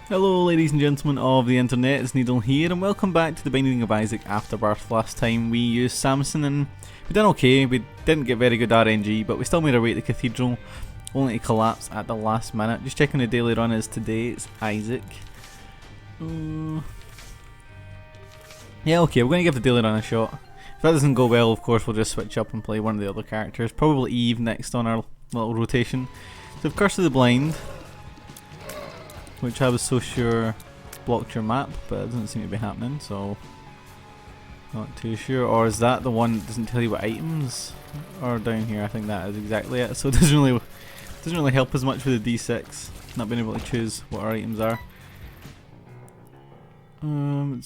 Hello ladies and gentlemen of the internet, it's Needle here and welcome back to the Binding of Isaac Afterbirth. Last time we used Samson and we done okay. We didn't get very good RNG, but we still made our way to the cathedral, only to collapse at the last minute. Just checking the daily run is today, it's Isaac. Yeah, okay, we're going to give the daily run a shot. If that doesn't go well, of course we'll just switch up and play one of the other characters, probably Eve next on our little rotation. So we have Curse of the Blind, which I was so sure blocked your map, but it doesn't seem to be happening, so not too sure. Or is that the one that doesn't tell you what items are down here? I think that is exactly it. So it doesn't really help as much with the D6, not being able to choose what our items are. We're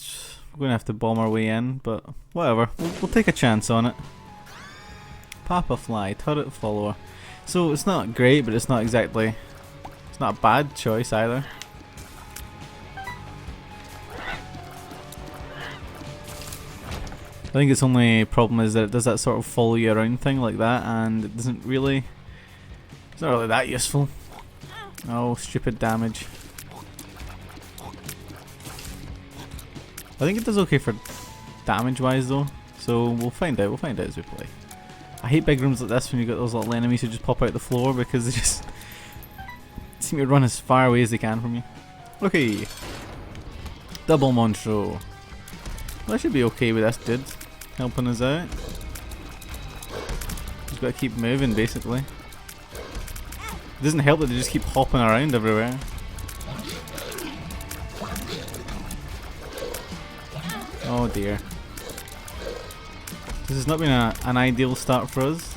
gonna have to bomb our way in, but whatever. We'll take a chance on it. Papa Fly, turret follower. So it's not great, but it's not exactly. It's not a bad choice either. I think its only problem is that it does that sort of follow you around thing like that, and it doesn't really. It's not really that useful. Oh, stupid damage. I think it does okay for damage wise though, so we'll find out. We'll find out as we play. I hate big rooms like this when you got those little enemies who just pop out the floor because they just seem to run as far away as they can from you. Okay, double Monstro. Well, I should be okay with this dude helping us out. Just gotta keep moving basically. It doesn't help that they just keep hopping around everywhere. Oh dear. This has not been an ideal start for us.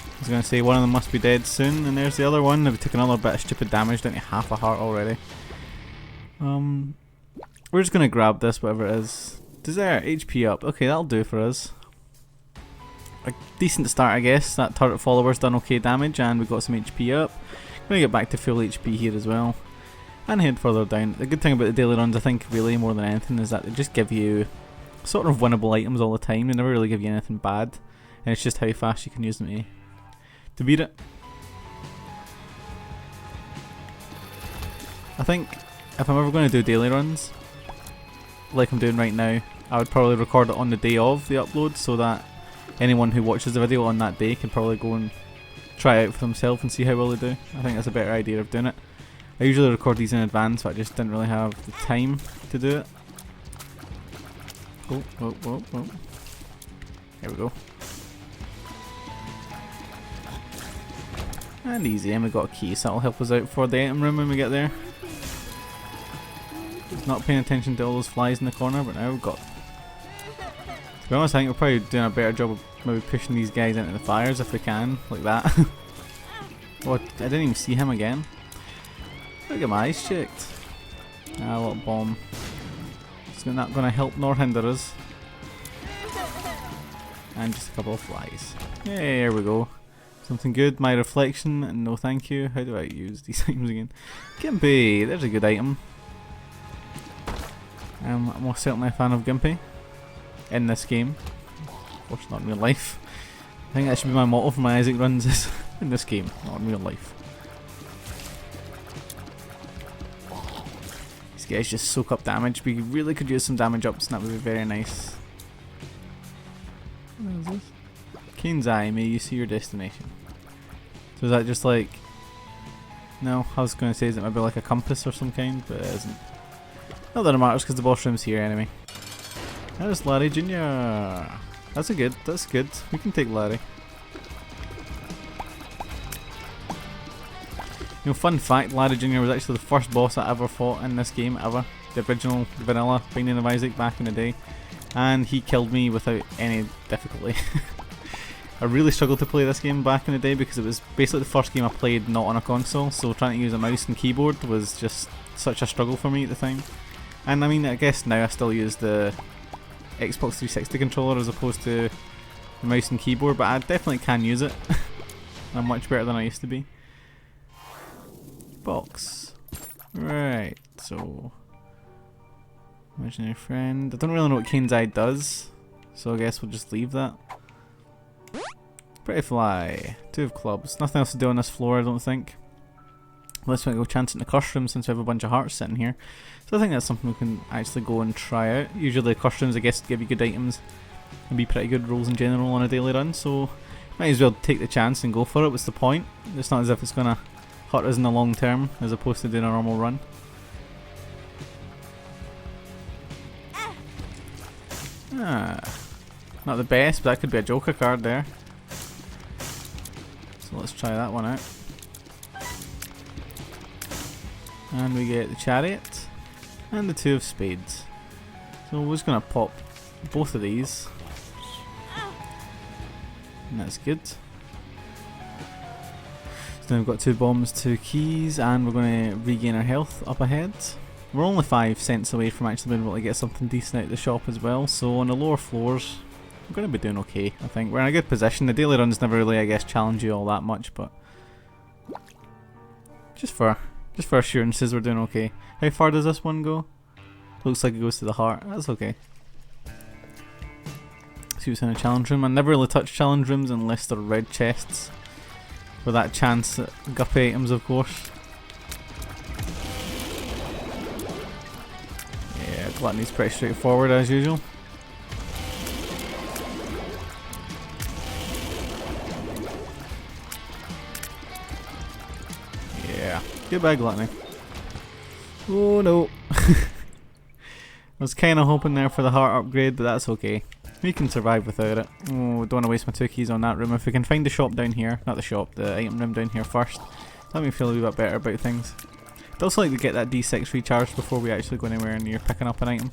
I was going to say one of them must be dead soon, and there's the other one. They've taken another bit of stupid damage, down to half a heart already. We're just going to grab this, whatever it is. Desire, HP up. Okay, that'll do for us. A decent start, I guess. That turret follower's done okay damage, and we've got some HP up. Going to get back to full HP here as well. And head further down. The good thing about the daily runs, I think, really more than anything, is that they just give you sort of winnable items all the time. They never really give you anything bad, and it's just how fast you can use them to beat it. I think if I'm ever going to do daily runs, like I'm doing right now, I would probably record it on the day of the upload, so that anyone who watches the video on that day can probably go and try it out for themselves and see how well they do. I think that's a better idea of doing it. I usually record these in advance, but I just didn't really have the time to do it. Oh. There we go. And easy, and we got a key, so that'll help us out for the item room when we get there. Just not paying attention to all those flies in the corner, but now we've got. To be honest, I think we're probably doing a better job of maybe pushing these guys into the fires if we can, like that. Oh, I didn't even see him again. Look at my eyes checked. Ah, a little bomb. It's not going to help nor hinder us. And just a couple of flies. Yeah, there we go. Something good. My reflection. No thank you. How do I use these items again? Gimpy. There's a good item. I'm most certainly a fan of Gimpy. In this game. Of course not in real life. I think that should be my motto for my Isaac runs is in this game, not in real life. These guys just soak up damage. We really could use some damage ups and that would be very nice. What is this? Kane's Eye, may you see your destination. So is that just like... No, I was going to say is it maybe like a compass or some kind, but it isn't. Not that it matters because the boss room's here anyway. There's Larry Jr. That's good. We can take Larry. You know, fun fact, Larry Jr. was actually the first boss I ever fought in this game ever. The original vanilla Binding of Isaac back in the day. And he killed me without any difficulty. I really struggled to play this game back in the day because it was basically the first game I played not on a console, so trying to use a mouse and keyboard was just such a struggle for me at the time. And I mean, I guess now I still use the Xbox 360 controller as opposed to the mouse and keyboard, but I definitely can use it. I'm much better than I used to be. Box. Right, so... Imaginary friend. I don't really know what Kane's Eye does, so I guess we'll just leave that. Pretty fly. 2 of clubs. Nothing else to do on this floor, I don't think. Unless we go chancing the curse room since we have a bunch of hearts sitting here. So I think that's something we can actually go and try out. Usually the curse rooms, I guess, give you good items and be pretty good rolls in general on a daily run, so might as well take the chance and go for it. What's the point? It's not as if it's going to hurt us in the long term as opposed to doing a normal run. Not the best, but that could be a joker card there. So let's try that one out. And we get the chariot and the 2 of spades. So we're just going to pop both of these. And that's good. So now we've got 2 bombs, 2 keys, and we're going to regain our health up ahead. We're only 5 cents away from actually being able to get something decent out of the shop as well, so on the lower floors we're going to be doing okay, I think. We're in a good position. The daily runs never really, I guess, challenge you all that much, but just for assurances we're doing okay. How far does this one go? Looks like it goes to the heart. That's okay. See what's in a challenge room. I never really touch challenge rooms unless they're red chests. For that chance at guppy items, of course. Yeah, gluttony's pretty straightforward as usual. Yeah, goodbye gluttony. Oh no. I was kind of hoping there for the heart upgrade, but that's okay. We can survive without it. Oh, don't want to waste my 2 keys on that room. If we can find the shop down here, not the shop, the item room down here first, let me feel a wee bit better about things. I'd also like to get that D6 recharged before we actually go anywhere near picking up an item.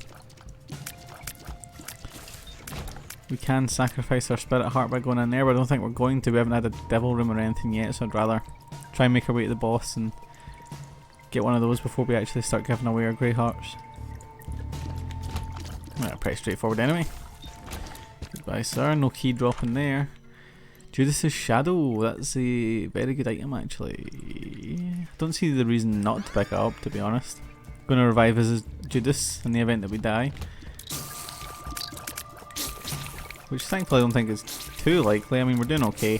We can sacrifice our spirit heart by going in there, but I don't think we're going to. We haven't had a devil room or anything yet, so I'd rather try and make our way to the boss and get one of those before we actually start giving away our grey hearts. Well, pretty straightforward anyway. Goodbye sir, no key dropping there. Judas's Shadow, that's a very good item actually. Don't see the reason not to pick it up, to be honest. Going to revive us as Judas in the event that we die. Which thankfully I don't think is too likely. I mean, we're doing okay.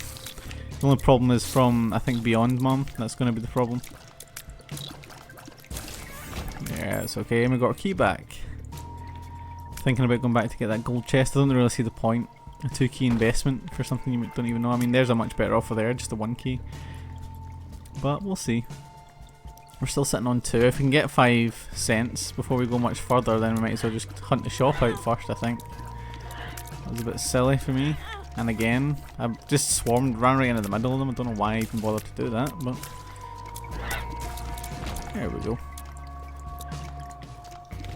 The only problem is from, I think, Beyond Mum. That's going to be the problem. Yeah, it's okay. And we got our key back. Thinking about going back to get that gold chest. I don't really see the point. A 2 key investment for something you don't even know. I mean, there's a much better offer there, just a 1 key. But we'll see. We're still sitting on 2. If we can get 5 cents before we go much further, then we might as well just hunt the shop out first, I think. That was a bit silly for me. And again, I've just swarmed, ran right into the middle of them. I don't know why I even bothered to do that, but there we go.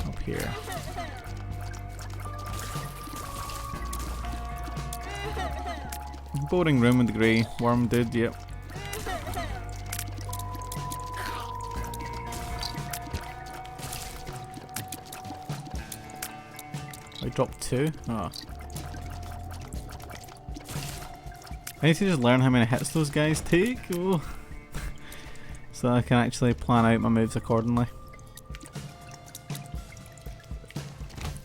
Up here. Boring room with the grey worm dude, yep. I dropped 2? Oh. I need to just learn how many hits those guys take, oh. So I can actually plan out my moves accordingly.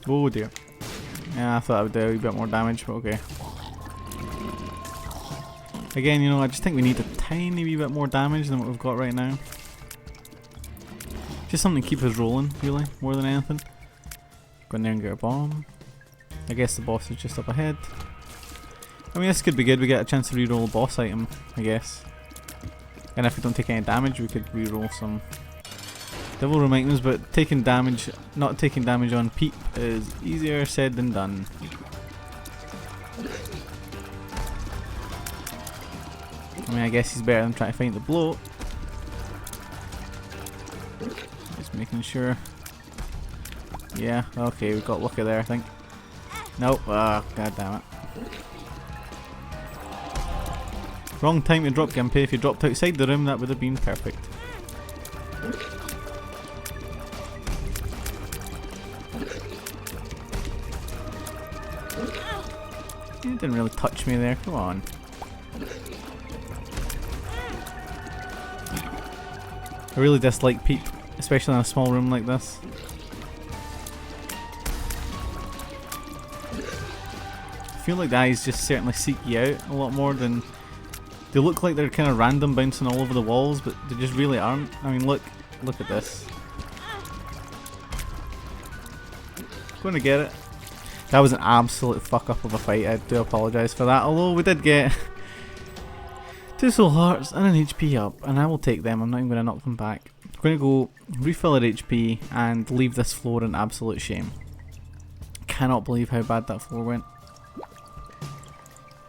Oh dear. Yeah, I thought I would do a wee bit more damage, but okay. Again, you know, I just think we need a tiny wee bit more damage than what we've got right now. Just something to keep us rolling, really, more than anything. Go in there and get a bomb. I guess the boss is just up ahead. I mean, this could be good. We get a chance to reroll a boss item, I guess. And if we don't take any damage, we could reroll some devil room items, but taking damage, not taking damage on Peep is easier said than done. I mean, I guess he's better than trying to find the bloat. Just making sure. Yeah, okay, we got lucky there, I think. Nope, ah, god damn it. Wrong time to drop Gimpy. If you dropped outside the room, that would have been perfect. He didn't really touch me there, come on. I really dislike Peep, especially in a small room like this. feel like the eyes just certainly seek you out a lot more than... They look like they're kind of random bouncing all over the walls, but they just really aren't. I mean, look at this. Going to get it. That was an absolute fuck up of a fight. I do apologise for that. Although we did get 2 soul hearts and an HP up, and I will take them. I'm not even going to knock them back. I'm going to go refill our HP and leave this floor in absolute shame. Cannot believe how bad that floor went.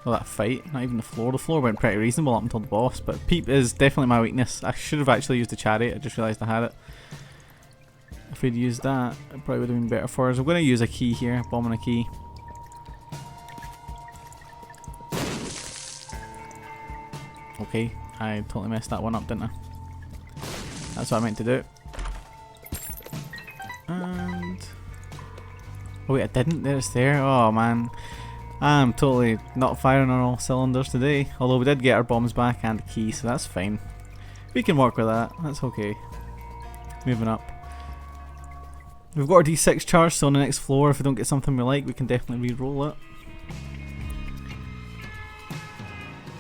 Well, that fight, not even the floor. The floor went pretty reasonable up until the boss, but Peep is definitely my weakness. I should have actually used the chariot. I just realised I had it. If we'd used that, it probably would have been better for us. I'm going to use a key here, bomb and a key. Okay, I totally messed that one up, didn't I? That's what I meant to do. And... oh wait, I didn't. There it's there. Oh man. I'm totally not firing on all cylinders today. Although we did get our bombs back and a key, so that's fine. We can work with that. That's okay. Moving up. We've got our D6 charged, so on the next floor, if we don't get something we like, we can definitely re-roll it.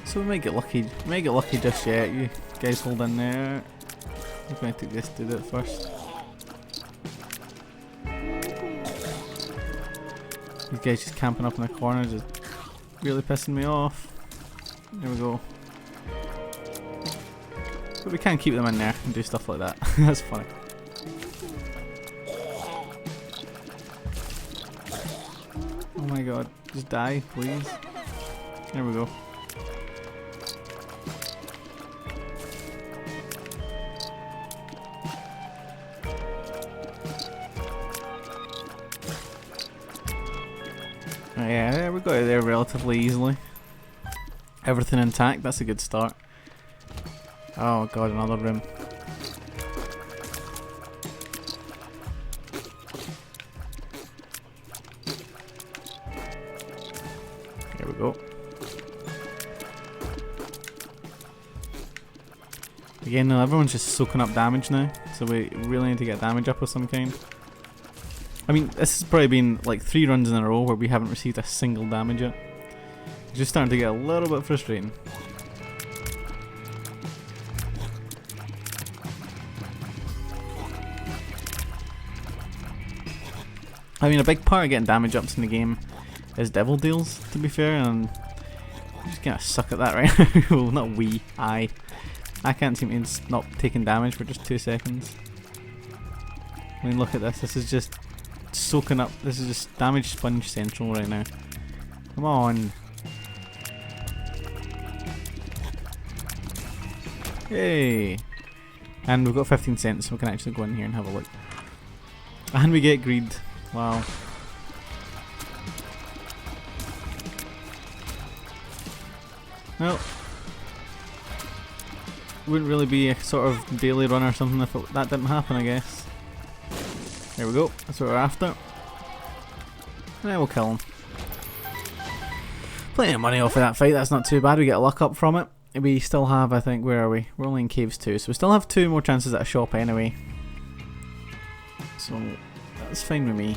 So we might get lucky. We might get lucky just yet. You guys hold in there. I'm going to take this to do it first. These guys just camping up in the corner, just really pissing me off. There we go. But we can keep them in there and do stuff like that. That's funny. Oh my god, just die, please. There we go. Yeah, we got it there relatively easily. Everything intact, that's a good start. Oh god, another room. There we go. Again, no, everyone's just soaking up damage now, so we really need to get damage up of some kind. I mean, this has probably been like 3 runs in a row where we haven't received a single damage yet. It's just starting to get a little bit frustrating. I mean, a big part of getting damage ups in the game is devil deals, to be fair, and I'm just gonna suck at that right now. Well, not we, I can't seem to stop taking damage for just 2 seconds. I mean, look at this. This is just soaking up. This is just damage sponge central right now. Come on. Hey. And we've got 15 cents, so we can actually go in here and have a look. And we get greed. Wow. Well, wouldn't really be a sort of daily run or something if that didn't happen, I guess. There we go, that's what we're after. And then we'll kill him. Plenty of money off of that fight, that's not too bad. We get a luck up from it. We still have, I think, where are we? We're only in caves 2, so we still have 2 more chances at a shop anyway. So, that's fine with me.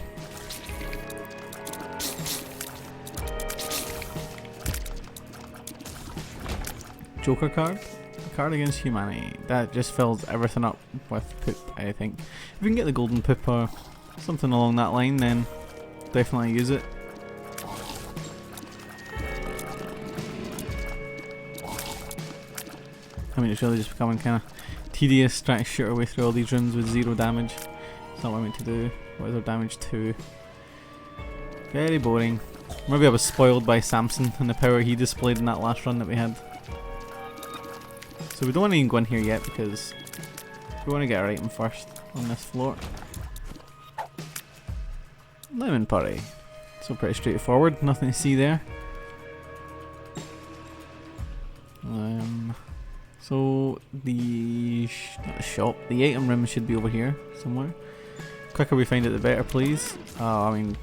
Joker card? A card against humanity. That just fills everything up with poop, I think. If we can get the golden poop or something along that line, then definitely use it. I mean, it's really just becoming kind of tedious trying to shoot our way through all these rooms with 0 damage. That's not what I meant to do. What is our damage 2? Very boring. Maybe I was spoiled by Samson and the power he displayed in that last run that we had. So we don't want to even go in here yet because we want to get our item first on this floor. Lemon purry. So pretty straightforward, nothing to see there. So the not the shop, the item room should be over here somewhere. The quicker we find it, the better, please. Oh, I mean,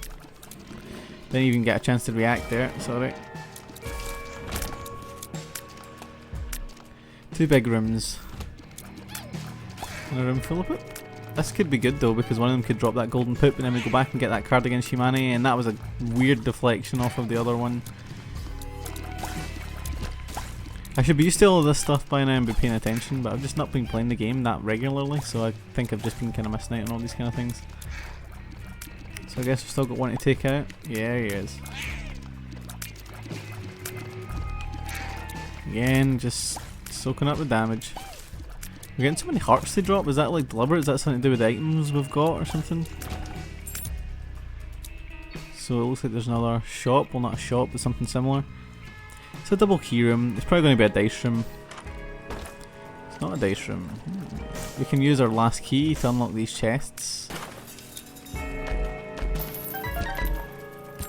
didn't even get a chance to react there. Sorry. 2 big rooms and a room full of it. This could be good though, because one of them could drop that golden poop and then we go back and get that card against Shimane, and that was a weird deflection off of the other one. I should be used to all of this stuff by now and be paying attention, but I've just not been playing the game that regularly, so I think I've just been kind of missing out on all these kind of things. So I guess we've still got one to take out. Yeah, he is. Again, just soaking up the damage. We're getting so many hearts to drop. Is that like deliberate? Is that something to do with the items we've got or something? So it looks like there's another shop. Well, not a shop, but something similar. It's a double key room. It's probably going to be a dice room. It's not a dice room. We can use our last key to unlock these chests.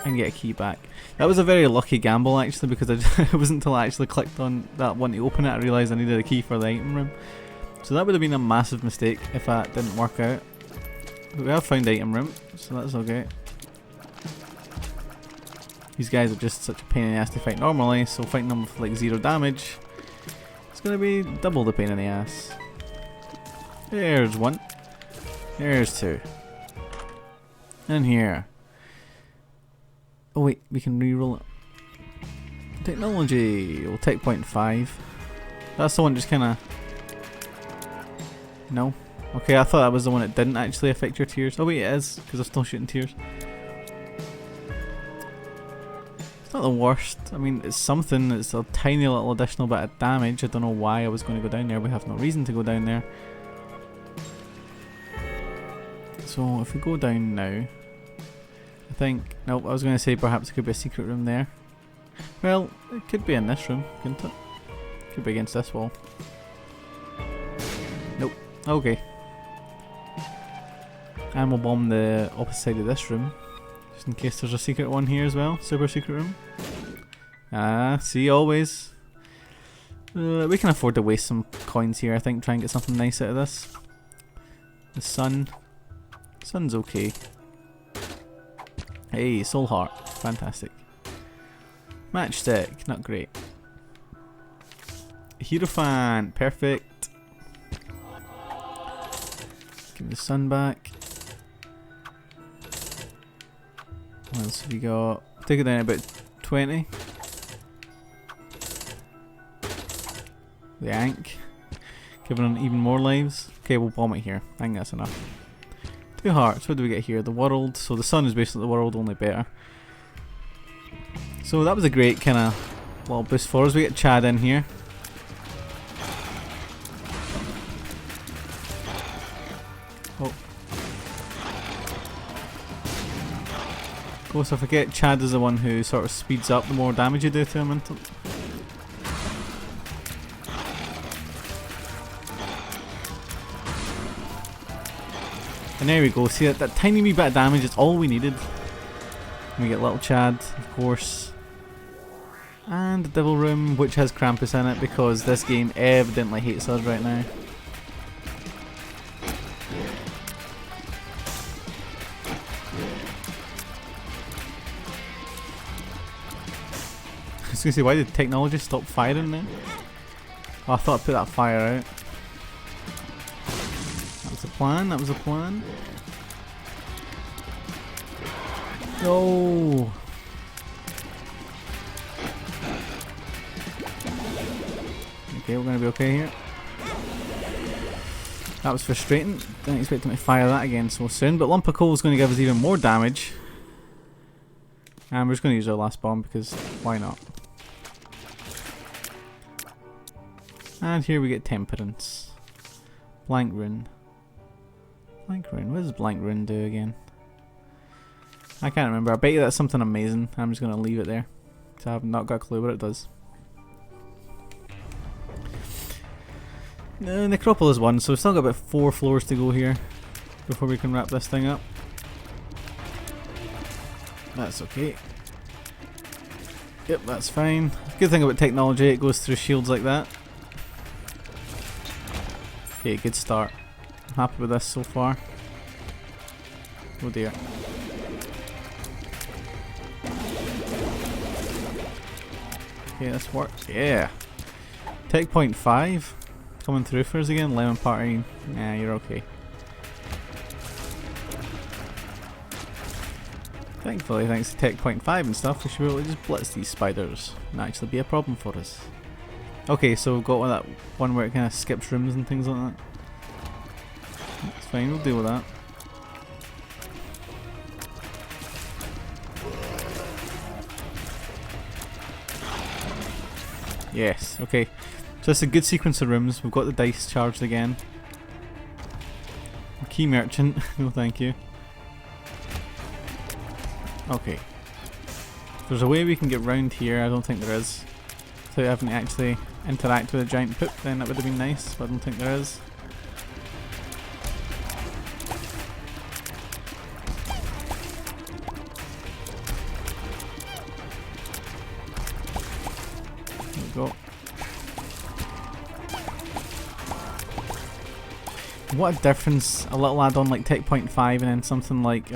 And get a key back. That was a very lucky gamble actually, because it wasn't until I actually clicked on that one to open it I realised I needed a key for the item room. So that would have been a massive mistake if that didn't work out. But we have found the item room, so that's okay. These guys are just such a pain in the ass to fight normally, so fighting them with like 0 damage, it's going to be double the pain in the ass. There's one. There's 2. And here. Oh wait, we can re-roll it. Technology, well, tech point 5. That's the one just kinda... No? Okay, I thought that was the one that didn't actually affect your tears. Oh wait, it is, because I'm still shooting tears. It's not the worst. I mean, it's something. It's a tiny little additional bit of damage. I don't know why I was going to go down there. We have no reason to go down there. So if we go down now... I think... Nope, I was going to say perhaps it could be a secret room there. Well, it could be in this room, couldn't it? Could be against this wall. Nope. Okay. And we'll bomb the opposite side of this room, just in case there's a secret one here as well. Super secret room. Ah, see, always. We can afford to waste some coins here, I think, try and get something nice out of this. The sun. Sun's okay. Hey, soul heart. Fantastic. Matchstick. Not great. Hierophant. Perfect. Give me the sun back. What else have we got? Take it down about 20. The Ankh. Giving it even more lives. Okay, we'll bomb it here. I think that's enough. 2 hearts. What do we get here? The world. So the sun is basically the world, only better. So that was a great kind of little boost for us. We get Chad in here. Oh. Of course, I forget Chad is the one who sort of speeds up the more damage you do to him. And there we go. See, that tiny wee bit of damage is all we needed. We get little Chad, of course. And the Devil Room, which has Krampus in it, because this game evidently hates us right now. I was going to say, why did technology stop firing then? Oh, I thought I put that fire out. That was the plan, that was the plan. No! Okay, we're going to be okay here. That was frustrating. Didn't expect him to fire that again so soon. But Lump of Coal is going to give us even more damage. And we're just going to use our last bomb because why not? And here we get Temperance. Blank Rune. Blank Rune. What does Blank Rune do again? I can't remember. I bet you that's something amazing. I'm just going to leave it there. So I've not got a clue what it does. Necropolis 1, so we've still got about 4 floors to go here before we can wrap this thing up. That's okay. Yep, that's fine. Good thing about technology, it goes through shields like that. Okay, good start. I'm happy with this so far. Oh dear. Okay, this works. Yeah. Tech point 5. Coming through for us again, Lemon Party. Nah, you're okay. Thankfully, thanks to Tech Point 5 and stuff, we should be able to just blitz these spiders and actually be a problem for us. Okay, so we've got that one where it kind of skips rooms and things like that. That's fine, we'll deal with that. Yes, okay. So it's a good sequence of rooms. We've got the dice charged again. Key merchant, no thank you. Okay. If there's a way we can get round here, I don't think there is. Without having to actually interact with a giant poop, then that would have been nice, but I don't think there is. There we go. What a difference a little add-on like Tech Point 5 and then something like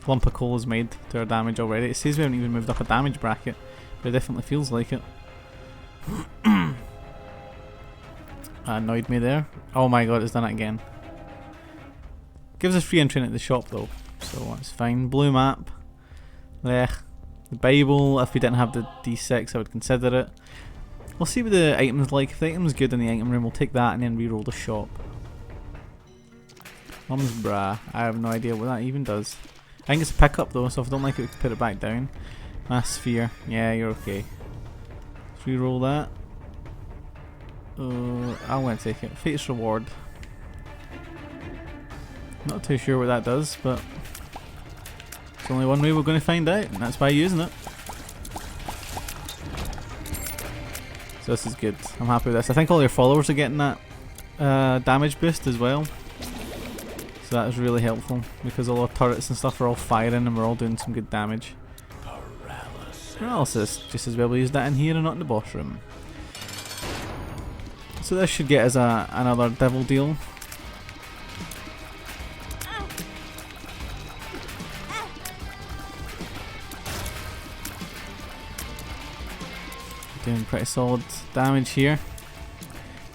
Lump of Coal has made to our damage already. It says we haven't even moved up a damage bracket, but it definitely feels like it. Annoyed me there. Oh my god, it's done it again. Gives us free entry into the shop though, so that's fine. Blue map. There. The Bible, if we didn't have the D6 I would consider it. We'll see what the item's like. If the item's good in the item room, we'll take that and then reroll the shop. Mum's bra. I have no idea what that even does. I think it's a pickup though, so if I don't like it we can put it back down. Mass sphere. Yeah, you're okay. Let's reroll that. I'm going to take it. Fate's reward. Not too sure what that does, but there's only one way we're going to find out, and that's by using it. So this is good. I'm happy with this. I think all your followers are getting that damage boost as well. So that is really helpful because all our turrets and stuff are all firing and we're all doing some good damage. Paralysis. Just as well we use that in here and not in the boss room. So this should get us another devil deal. Doing pretty solid damage here.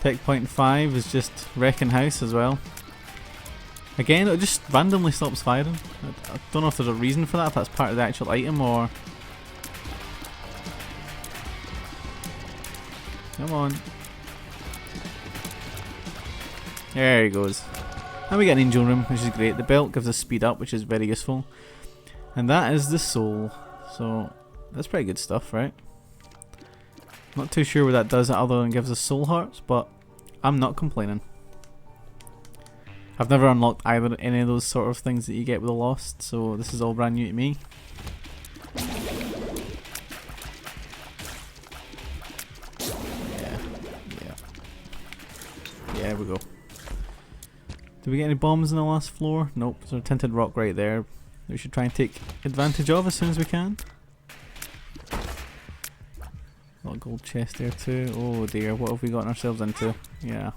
Tech Point 5 is just wrecking house as well. Again, it just randomly stops firing. I don't know if there's a reason for that, if that's part of the actual item or... Come on. There he goes. And we get an angel room, which is great. The belt gives us speed up, which is very useful. And that is the soul. So, that's pretty good stuff, right? Not too sure what that does other than gives us soul hearts, but I'm not complaining. I've never unlocked either any of those sort of things that you get with the Lost, so this is all brand new to me. Yeah, there we go. Did we get any bombs in the last floor? Nope, there's a tinted rock right there. We should try and take advantage of as soon as we can. Got a gold chest there too. Oh dear, what have we gotten ourselves into? Yeah.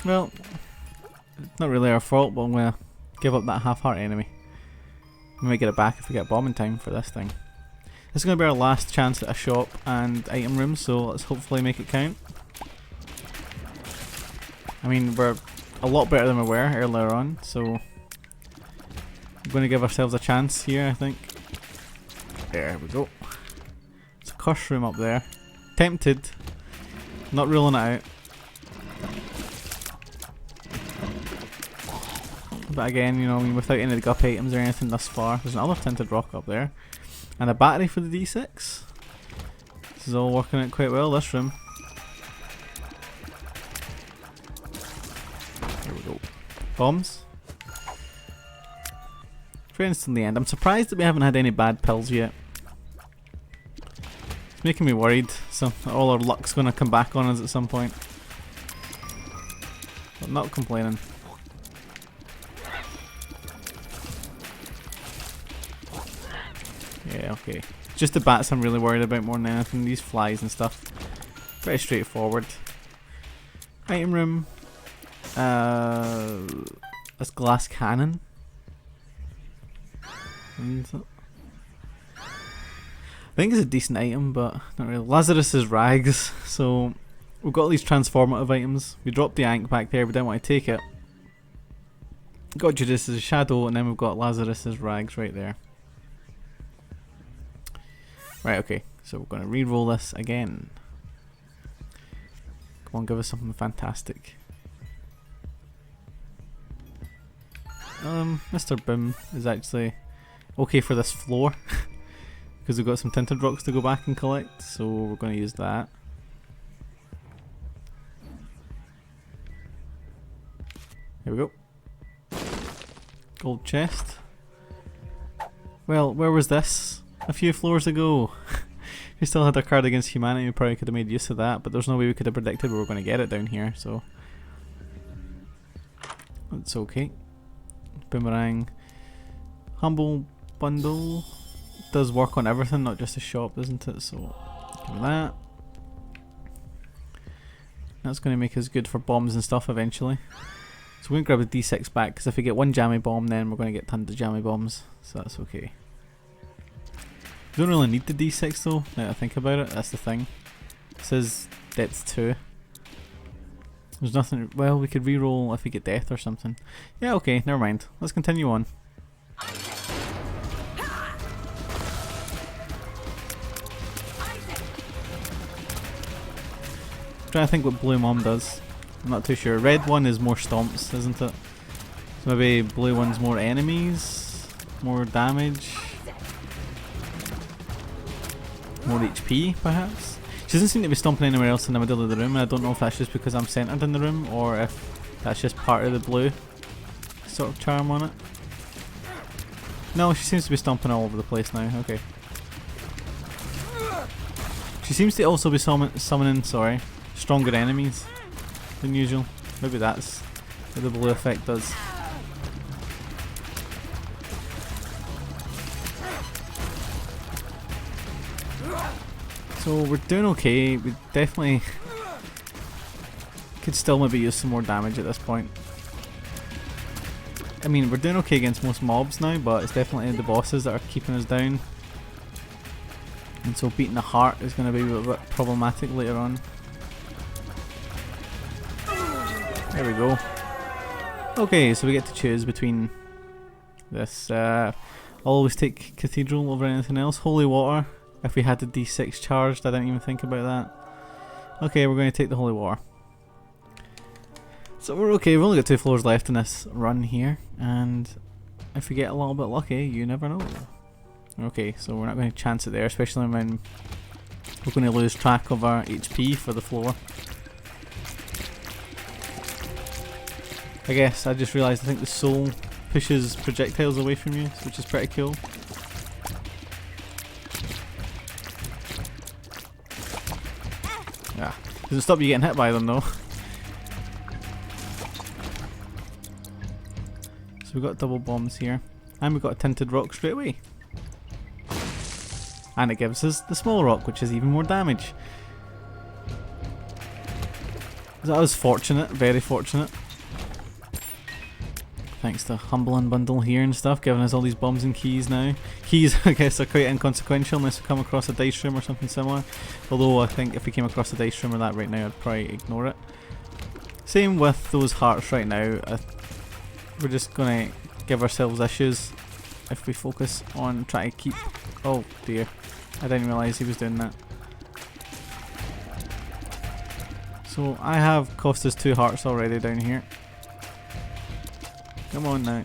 Well, it's not really our fault, but I'm going to give up that half-heart enemy. We might get it back if we get bomb in time for this thing. This is going to be our last chance at a shop and item room, so let's hopefully make it count. I mean, we're a lot better than we were earlier on, so we're going to give ourselves a chance here, I think. There we go. It's a curse room up there. Tempted. Not ruling it out. But again, you know, I mean, without any of the gup items or anything thus far, there's another tinted rock up there. And a battery for the D6. This is all working out quite well, this room. Here we go. Bombs. Friends in the end. I'm surprised that we haven't had any bad pills yet. It's making me worried. So all our luck's going to come back on us at some point. But I'm not complaining. Yeah, okay. Just the bats I'm really worried about more than anything. These flies and stuff. Pretty straightforward. Item room. This glass cannon. I think it's a decent item, but not really. Lazarus's rags. So we've got these transformative items. We dropped the Ankh back there, we didn't want to take it. Got Judas as a shadow, and then we've got Lazarus as rags right there. Right, okay, so we're going to re-roll this again. Come on, give us something fantastic. Mr. Boom is actually okay for this floor because we've got some tinted rocks to go back and collect, so we're going to use that. Here we go. Gold chest. Well, where was this a few floors ago? We still had our card against humanity, we probably could have made use of that, but there's no way we could have predicted we were going to get it down here, so it's okay. Boomerang. Humble bundle does work on everything, not just the shop, doesn't it? So give me that. That's going to make us good for bombs and stuff eventually. So we're going to grab the D6 back, because if we get one jammy bomb then we're going to get tons of jammy bombs, so that's okay. We don't really need the D6 though, now that I think about it, that's the thing. It says depth 2. There's nothing, well we could re-roll if we get death or something. Yeah, okay, never mind. Let's continue on. Trying to think what Blue Mom does. I'm not too sure. Red one is more stomps, isn't it? So maybe blue one's more enemies, more damage, more HP perhaps? She doesn't seem to be stomping anywhere else in the middle of the room, and I don't know if that's just because I'm centered in the room or if that's just part of the blue sort of charm on it. No, she seems to be stomping all over the place now, okay. She seems to also be summoning, stronger enemies than usual. Maybe that's what the blue effect does. So we're doing okay, we definitely could still maybe use some more damage at this point. I mean, we're doing okay against most mobs now, but it's definitely the bosses that are keeping us down. And so beating the heart is going to be a bit problematic later on. There we go. Okay, so we get to choose between this. I'll always take Cathedral over anything else. Holy Water. If we had the D6 charged, I didn't even think about that. Okay, we're going to take the Holy Water. So we're okay, we've only got 2 floors left in this run here, and if we get a little bit lucky, you never know. Okay, so we're not going to chance it there, especially when we're going to lose track of our HP for the floor. I guess I just realised I think the soul pushes projectiles away from you, which is pretty cool. Yeah, doesn't stop you getting hit by them though. So we've got double bombs here, and we've got a tinted rock straight away. And it gives us the small rock, which is even more damage. That was fortunate, very fortunate. Thanks to Humble Unbundle here and stuff, giving us all these bombs and keys now. Keys, I guess, are quite inconsequential unless we come across a dice room or something similar. Although I think if we came across a dice room or that right now, I'd probably ignore it. Same with those hearts right now. We're just going to give ourselves issues if we focus on trying to keep... Oh dear, I didn't realise he was doing that. So I have cost us 2 hearts already down here. Come on now.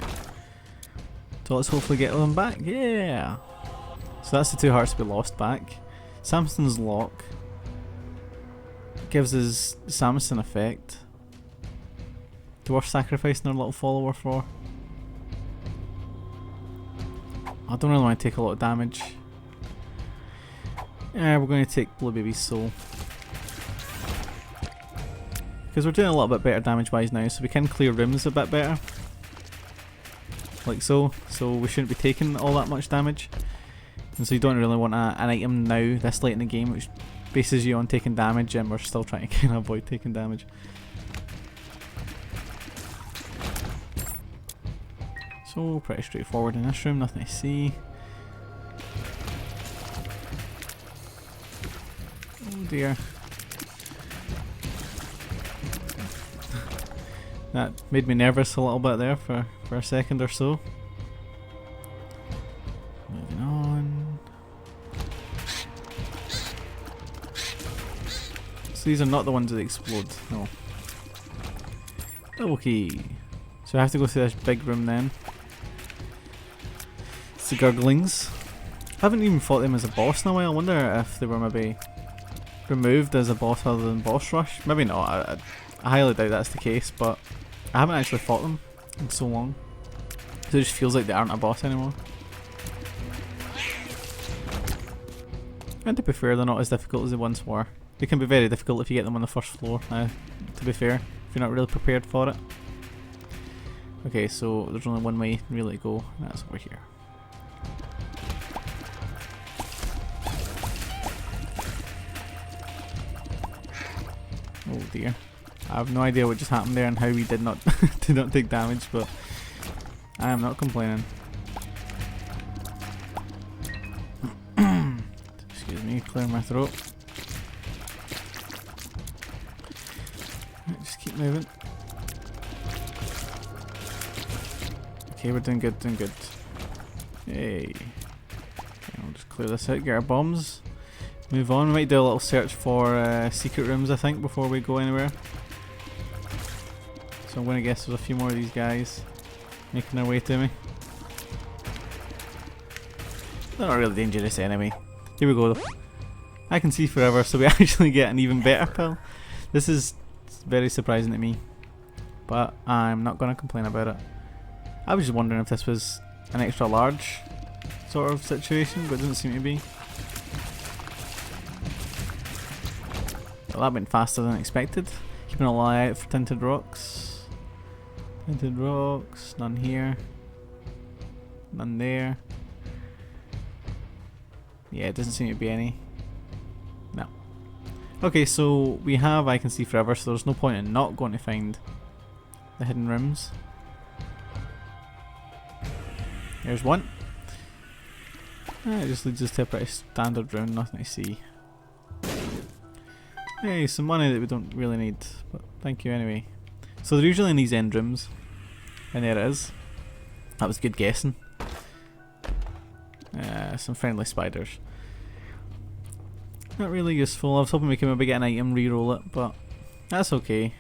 So let's hopefully get them back. Yeah! So that's the 2 hearts we lost back. Samson's Lock gives us Samson effect. Worth sacrificing our little follower for. I don't really want to take a lot of damage. Yeah, we're going to take Blue Baby's soul. Because we're doing a little bit better damage wise now, so we can clear rooms a bit better. Like so. So we shouldn't be taking all that much damage. And so you don't really want an item now, this late in the game, which bases you on taking damage, and we're still trying to kind of avoid taking damage. So pretty straightforward in this room, nothing to see. Oh dear. That made me nervous a little bit there for a second or so. Moving on. So these are not the ones that explode, no. Double key. So I have to go through this big room then. It's the Gurglings. I haven't even fought them as a boss in a while. I wonder if they were maybe removed as a boss other than boss rush. Maybe not. I highly doubt that's the case, but I haven't actually fought them in so long. So it just feels like they aren't a boss anymore. And to be fair, they're not as difficult as they once were. They can be very difficult if you get them on the first floor now, to be fair, if you're not really prepared for it. Okay, so there's only one way really to go, and that's over here. Oh dear. I have no idea what just happened there and how we did not take damage, but I am not complaining. Excuse me, clear my throat. Right, just keep moving. Okay, we're doing good, doing good. Hey. Okay, I'll just clear this out, get our bombs. Move on. We might do a little search for secret rooms, I think, before we go anywhere. So I'm going to guess there's a few more of these guys making their way to me. They're not really dangerous enemy. Here we go though. I can see forever, so we actually get an even better pill. This is very surprising to me, but I'm not going to complain about it. I was just wondering if this was an extra large sort of situation, but it doesn't seem to be. Well, that went faster than expected. Keeping an eye out for tinted rocks. Tinted rocks, none here. None there. Yeah, it doesn't seem to be any. No. Okay, so we have I can see forever, so there's no point in not going to find the hidden rooms. There's one. It just leads us to a pretty standard room, nothing to see. Hey, some money that we don't really need, but thank you anyway. So they're usually in these end rooms, and there it is. That was good guessing. Some friendly spiders. Not really useful. I was hoping we could maybe get an item, re-roll it, but that's okay.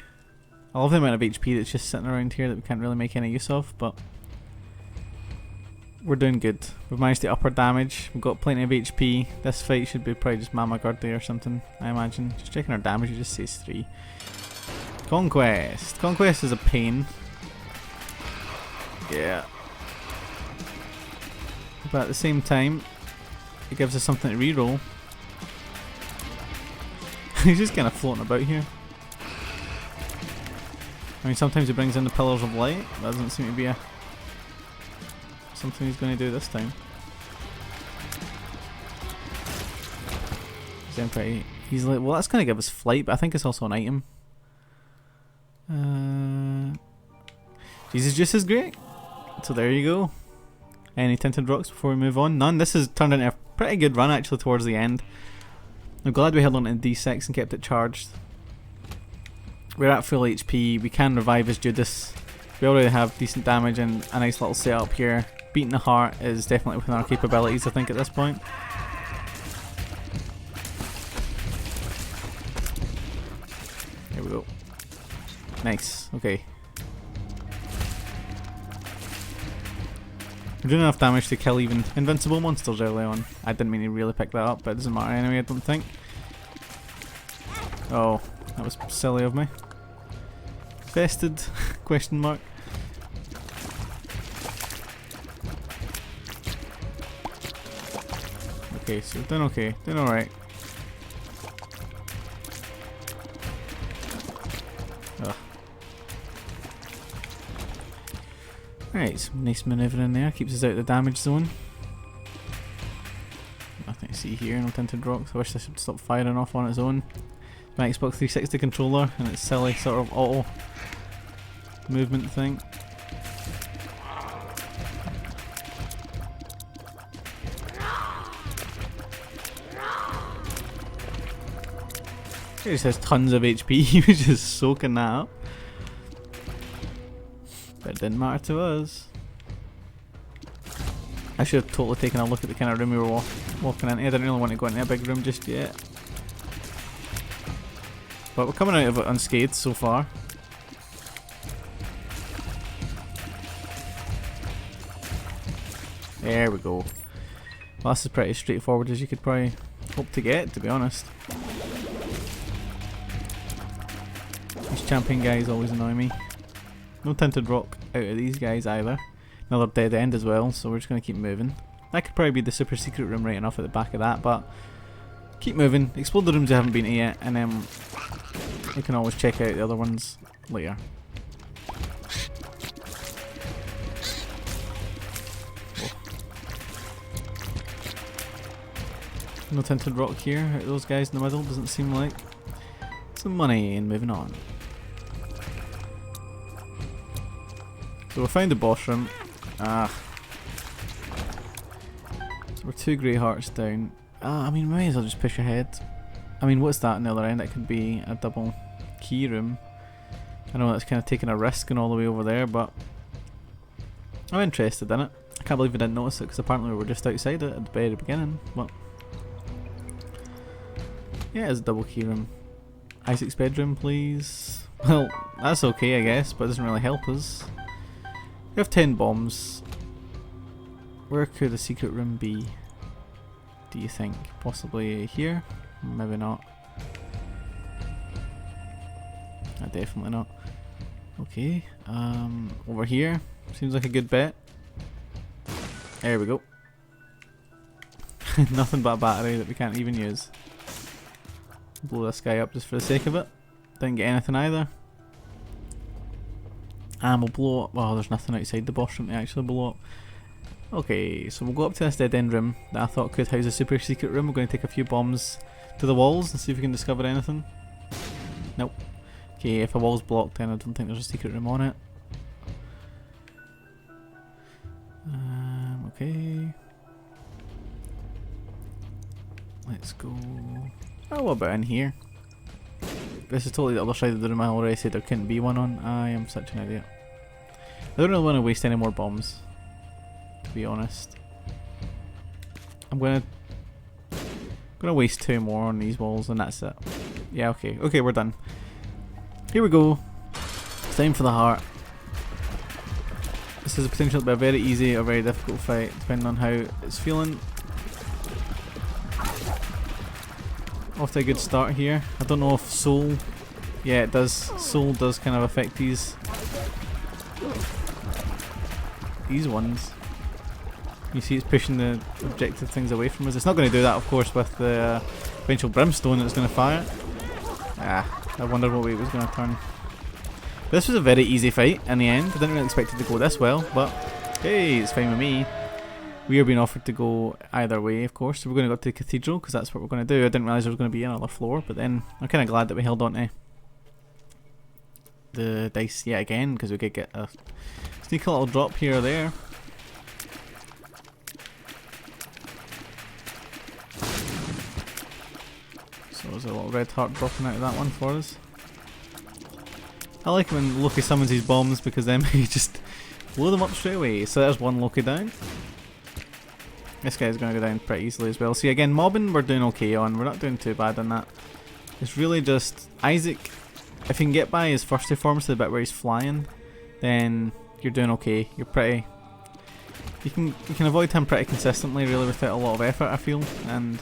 I love the amount of HP that's just sitting around here that we can't really make any use of, but we're doing good. We've managed to up our damage. We've got plenty of HP. This fight should be probably just Mama Gurdy or something, I imagine. Just checking our damage, it just says 3. Conquest. Conquest is a pain. Yeah. But at the same time, it gives us something to reroll. He's just kind of floating about here. I mean, sometimes he brings in the pillars of light. That doesn't seem to be something he's going to do this time. He's like, well, that's going to give us flight, but I think it's also an item. Jesus Juice is great. So there you go. Any tinted rocks before we move on? None. This has turned into a pretty good run actually towards the end. I'm glad we held on to D6 and kept it charged. We're at full HP. We can revive as Judas. We already have decent damage and a nice little setup here. Beating the heart is definitely within our capabilities, I think, at this point. There we go. Nice. Okay. We're doing enough damage to kill even invincible monsters early on. I didn't mean to really pick that up, but it doesn't matter anyway, I don't think. Oh, that was silly of me. Vested? Question mark. Okay, so doing okay, doing alright. Right, some nice manoeuvre in there, keeps us out of the damage zone. Nothing to see here, no tinted rocks. I wish this would stop firing off on its own. My Xbox 360 controller and its silly sort of auto movement thing. He just has tons of HP, he was just soaking that up. But it didn't matter to us. I should have totally taken a look at the kind of room we were walking into. I didn't really want to go into a big room just yet. But we're coming out of it unscathed so far. There we go. Well, this is pretty straightforward as you could probably hope to get, to be honest. These champion guys always annoy me. No tinted rock out of these guys either. Another dead end as well, so we're just going to keep moving. That could probably be the super secret room right enough at the back of that, but keep moving, explore the rooms you haven't been to yet, and then we can always check out the other ones later. Whoa. No tinted rock here, out of those guys in the middle, doesn't seem like. Some money, and moving on. So we found the boss room. So we're 2 grey hearts down. I mean, we may as well just push ahead. I mean, what's that on the other end? That could be a double key room. I know that's kind of taking a risk and all the way over there, but I'm interested in it. I can't believe I didn't notice it because apparently we were just outside it at the very beginning. But yeah, it's a double key room. Isaac's bedroom, please. Well, that's okay, I guess, but it doesn't really help us. We have 10 bombs. Where could the secret room be? Do you think? Possibly here? Maybe not. Definitely not. Okay, over here. Seems like a good bet. There we go. Nothing but a battery that we can't even use. Blow this guy up just for the sake of it. Didn't get anything either. And we'll blow up. Well, there's nothing outside the boss room to actually blow up. Okay, so we'll go up to this dead end room that I thought could house a super secret room. We're going to take a few bombs to the walls and see if we can discover anything. Nope. Okay, if a wall's blocked, then I don't think there's a secret room on it. Okay. Let's go. Oh, what about in here? This is totally the other side of the room I already said there couldn't be one on. I am such an idiot. I don't really want to waste any more bombs, to be honest. I'm gonna waste 2 more on these walls and that's it. Yeah, okay. Okay, we're done. Here we go. It's time for the heart. This is a potential to be a very easy or very difficult fight, depending on how it's feeling. Off to a good start here. I don't know if soul... Yeah, it does. Soul does kind of affect these ones. You see it's pushing the objective things away from us. It's not going to do that, of course, with the eventual brimstone that's going to fire. I wondered what way it was going to turn. This was a very easy fight in the end. I didn't really expect it to go this well, but hey, it's fine with me. We are being offered to go either way, of course, so we're going to go to the cathedral because that's what we're going to do. I didn't realise there was going to be another floor, but then I'm kind of glad that we held on to the dice yet again because we could get a sneaky little drop here or there. So there's a little red heart dropping out of that one for us. I like when Loki summons his bombs because then he just blow them up straight away. So there's one Loki down. This guy's going to go down pretty easily as well. See, again, mobbing we're doing okay on. We're not doing too bad on that. It's really just Isaac. If you can get by his first 2 forms to the bit where he's flying, then you're doing okay. You're pretty... You can avoid him pretty consistently, really, without a lot of effort, I feel. And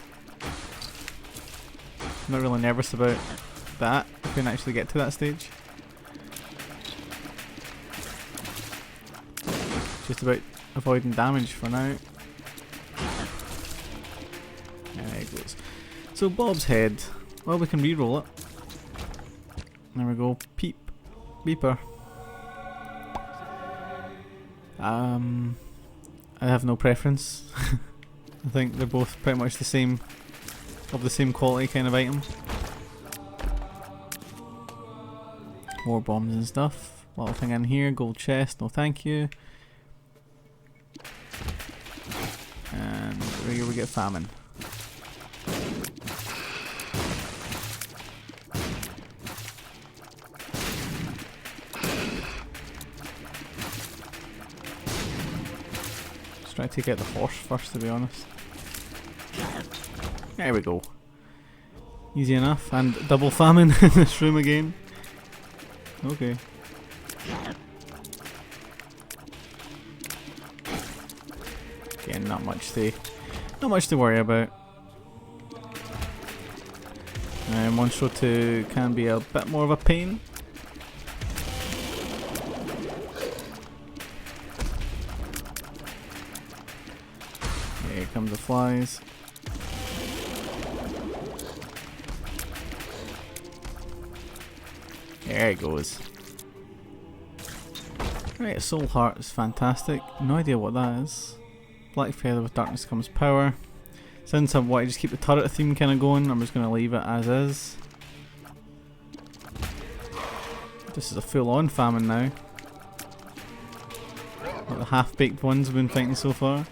I'm not really nervous about that if you can actually get to that stage. Just about avoiding damage for now. There it goes. So Bob's head. Well, we can re-roll it. There we go. Peep. Beeper. I have no preference. I think they're both pretty much the same, of the same quality kind of item. More bombs and stuff. Little thing in here. Gold chest. No thank you. And here we get famine. try to take out the horse first, to be honest. There we go. Easy enough. And double famine in this room again. Okay. Again, not much to worry about. Monstro 2 can be a bit more of a pain. Here come the flies. There it goes. Right, Soul Heart is fantastic. No idea what that is. Black Feather, with darkness comes power. Since I want to just keep the turret theme kind of going, I'm just going to leave it as is. This is a full-on famine now. Like the half-baked ones we've been fighting so far.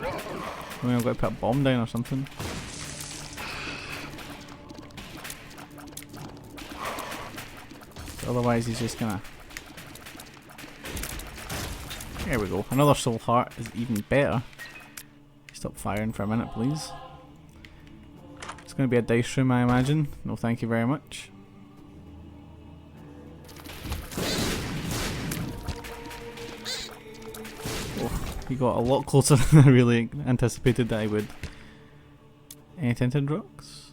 I mean, I've got to put a bomb down or something. Otherwise he's just gonna... There we go. Another Soul Heart is even better. Stop firing for a minute, please. It's going to be a dice room, I imagine. No, thank you very much. Oh, he got a lot closer than I really anticipated that he would. Any tinted rocks?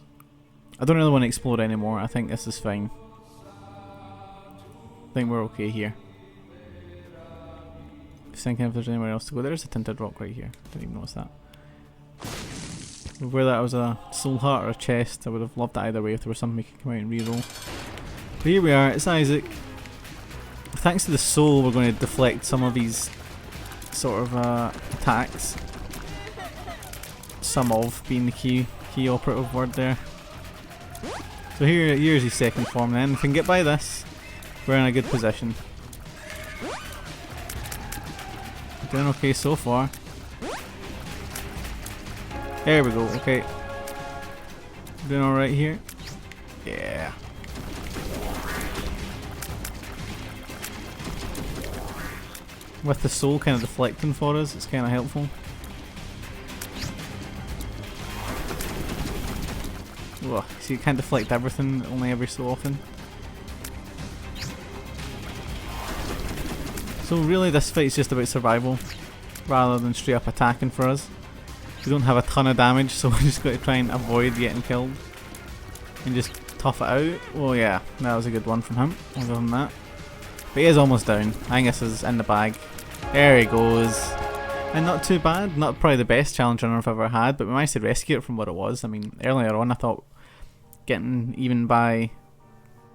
I don't really want to explode anymore. I think this is fine. I think we're okay here. Just thinking if there's anywhere else to go. There's a tinted rock right here. Didn't even notice that. Whether that was a soul heart or a chest, I would have loved it either way if there was something we could come out and reroll. But here we are, it's Isaac. Thanks to the soul, we're going to deflect some of these sort of attacks. Some of being the key operative word there. So here's his second form then. If we can get by this, we're in a good position. Doing okay so far. There we go, okay. Doing alright here. Yeah. With the soul kind of deflecting for us, it's kind of helpful. Ugh, see, you can't deflect everything, only every so often. So really this fight's just about survival, rather than straight up attacking for us. We don't have a ton of damage, so we're just got to try and avoid getting killed. And just tough it out. Oh yeah, that was a good one from him, other than that. But he is almost down. I think this is in the bag. There he goes. And not too bad, not probably the best challenge runner I've ever had, but we managed to rescue it from what it was. I mean, earlier on I thought getting even by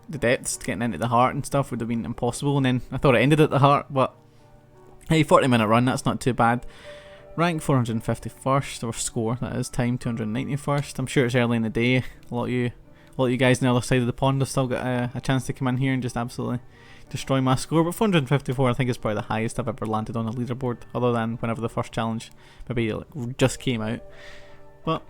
the depths, getting into the heart and stuff would have been impossible, and then I thought it ended at the heart, but hey, 40-minute run, that's not too bad. Rank 451st, or score, that is, time 291st. I'm sure it's early in the day. A lot of you guys on the other side of the pond have still got a chance to come in here and just absolutely destroy my score, but 454 I think is probably the highest I've ever landed on a leaderboard, other than whenever the first challenge maybe like, just came out. But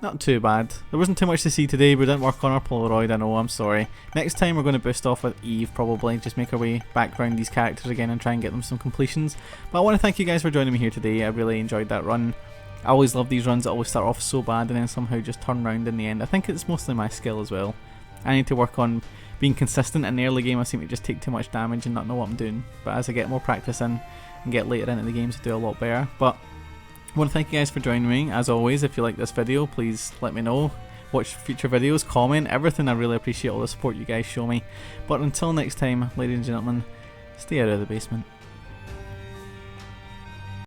not too bad. There wasn't too much to see today. We didn't work on our Polaroid, I know, I'm sorry. Next time we're going to boost off with Eve probably, just make our way back around these characters again and try and get them some completions. But I want to thank you guys for joining me here today. I really enjoyed that run. I always love these runs that always start off so bad and then somehow just turn around in the end. I think it's mostly my skill as well. I need to work on being consistent. In the early game I seem to just take too much damage and not know what I'm doing. But as I get more practice in and get later into the games I do a lot better. But I want to thank you guys for joining me. As always, if you like this video, please let me know. Watch future videos, comment, everything. I really appreciate all the support you guys show me. But until next time, ladies and gentlemen, stay out of the basement.